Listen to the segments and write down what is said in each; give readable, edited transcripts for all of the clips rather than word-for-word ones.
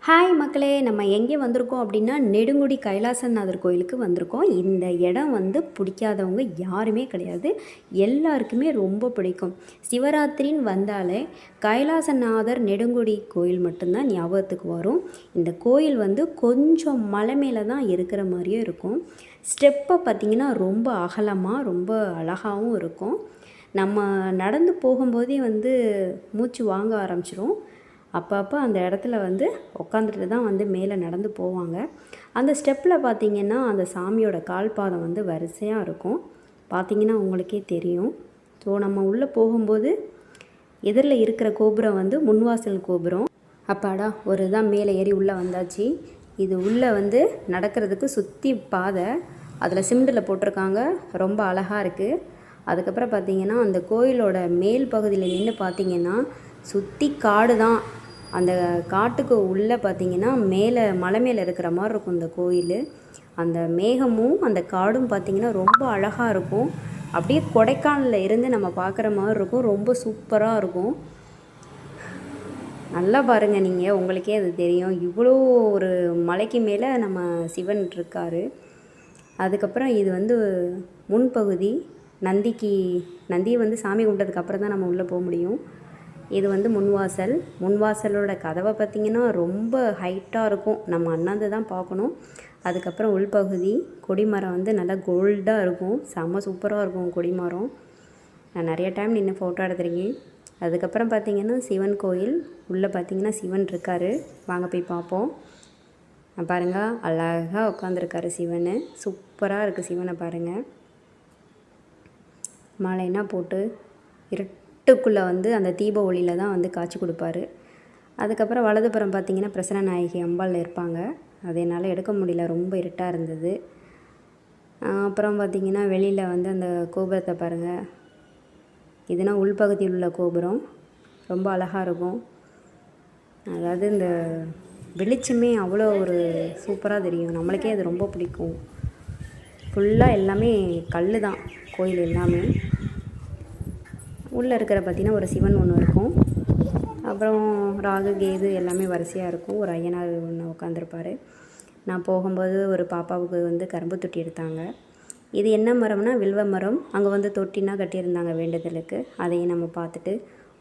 Hi மக்களே, நம்ம எங்கே வந்திருக்கோம் அப்படின்னா நெடுங்குடி கைலாசநாதர் கோயிலுக்கு வந்திருக்கோம். இந்த இடம் வந்து பிடிக்காதவங்க யாருமே கிடையாது. எல்லாருக்குமே ரொம்ப பிடிக்கும். சிவராத்திரின்னு வந்தாலே கைலாசநாதர் நெடுங்குடி கோயில் மட்டும்தான் ஞாபகத்துக்கு வரும். இந்த கோயில் வந்து கொஞ்சம் மலை மேலே தான் இருக்கிற மாதிரியே இருக்கும். ஸ்டெப்பை பார்த்திங்கன்னா ரொம்ப அகலமாக ரொம்ப அழகாகவும் இருக்கும். நம்ம நடந்து போகும்போதே வந்து மூச்சு வாங்க ஆரம்பிச்சிரும். அப்பப்போ அந்த இடத்துல வந்து உட்காந்துட்டு தான் வந்து மேலே நடந்து போவாங்க. அந்த ஸ்டெப்பில் பார்த்திங்கன்னா அந்த சாமியோட கால் பாதம் வந்து வரிசையாக இருக்கும். பார்த்திங்கன்னா உங்களுக்கே தெரியும். ஸோ நம்ம உள்ளே போகும்போது எதிரில் இருக்கிற கோபுரம் வந்து முன்வாசல் கோபுரம். அப்பாடா ஒரு தான் மேலே ஏறி உள்ளே வந்தாச்சு. இது உள்ளே வந்து நடக்கிறதுக்கு சுற்றி பாதை, அதில் சிமெண்டில் போட்டிருக்காங்க. ரொம்ப அழகாக இருக்குது. அதுக்கப்புறம் பார்த்திங்கன்னா அந்த கோயிலோட மேல் பகுதியில் நின்று பார்த்திங்கன்னா சுற்றி காடு தான். அந்த காட்டுக்கு உள்ளே பார்த்திங்கன்னா மேலே மலை மேலே இருக்கிற மாதிரி இருக்கும் இந்த கோயில். அந்த மேகமும் அந்த காடும் பார்த்திங்கன்னா ரொம்ப அழகாக இருக்கும். அப்படியே கொடைக்கானலில் இருந்து நம்ம பார்க்குற மாதிரி இருக்கும். ரொம்ப சூப்பராக இருக்கும். நல்லா பாருங்கள், நீங்கள் உங்களுக்கே அது தெரியும். இவ்வளோ ஒரு மலைக்கு மேலே நம்ம சிவன் இருக்கார். அதுக்கப்புறம் இது வந்து முன்பகுதி. நந்தியை வந்து சாமி கும்பிட்டதுக்கப்புறம் தான் நம்ம உள்ளே போக முடியும். இது வந்து முன்வாசலோட கதவை பார்த்திங்கன்னா ரொம்ப ஹைட்டாக இருக்கும். நம்ம அண்ணாந்து தான் பார்க்கணும். அதுக்கப்புறம் உள்பகுதி கொடிமரம் வந்து நல்லா கோல்டாக இருக்கும். செம்ம சூப்பராக இருக்கும் கொடிமரம். நான் நிறைய டைம் நின்று ஃபோட்டோ எடுத்துருக்கேன். அதுக்கப்புறம் பார்த்திங்கன்னா சிவன் கோயில். உள்ளே பார்த்திங்கன்னா சிவன் இருக்கார். வாங்க போய் பார்ப்போம். பாருங்கள், அழகாக உட்காந்துருக்காரு சிவன். சூப்பராக இருக்குது சிவனை பாருங்கள். மாலைன்னா போட்டு இருட்டுக்குள்ளே வந்து அந்த தீப ஒளியில் தான் வந்து காட்சி கொடுப்பாரு. அதுக்கப்புறம் வலதுபுறம் பார்த்திங்கன்னா பிரசன்ன நாயகி அம்பாள் இருப்பாங்க. அது என்னால் எடுக்க முடியல, ரொம்ப இருட்டாக இருந்தது. அப்புறம் பார்த்திங்கன்னா வெளியில் வந்து அந்த கோபுரத்தை பாருங்கள். இதுனா உள்பகுதியில் உள்ள கோபுரம். ரொம்ப அழகாக இருக்கும். அதாவது இந்த வெளிச்சமே அவ்வளோ ஒரு சூப்பராக தெரியும். நம்மளுக்கே அது ரொம்ப பிடிக்கும். ஃபுல்லாக எல்லாமே கல் தான் கோயில் எல்லாமே. உள்ளே இருக்கிற பார்த்திங்கன்னா ஒரு சிவன் ஒன்று இருக்கும். அப்புறம் ராகு கேது எல்லாமே வரிசையாக இருக்கும். ஒரு ஐயனார் ஒன்று உட்காந்துருப்பார். நான் போகும்போது ஒரு பாப்பாவுக்கு வந்து கரும்பு தொட்டி எடுத்தாங்க. இது என்ன மரம்னா வில்வ மரம். அங்கே வந்து தொட்டினா கட்டியிருந்தாங்க வேண்டுதலுக்கு. அதையும் நம்ம பார்த்துட்டு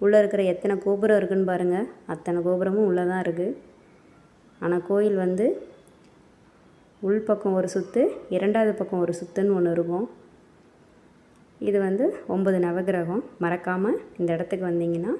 உள்ளே இருக்கிற எத்தனை கோபுரம் இருக்குதுன்னு பாருங்கள். அத்தனை கோபுரமும் உள்ளே தான் இருக்குது. ஆனால் கோயில் வந்து உள்பக்கம் ஒரு சுற்று, இரண்டாவது பக்கம் ஒரு சுற்றுன்னு ஒன்று இருக்கும். இது வந்து 9 நவகிரகம். மறக்காமல் இந்த இடத்துக்கு வந்தீங்கன்னா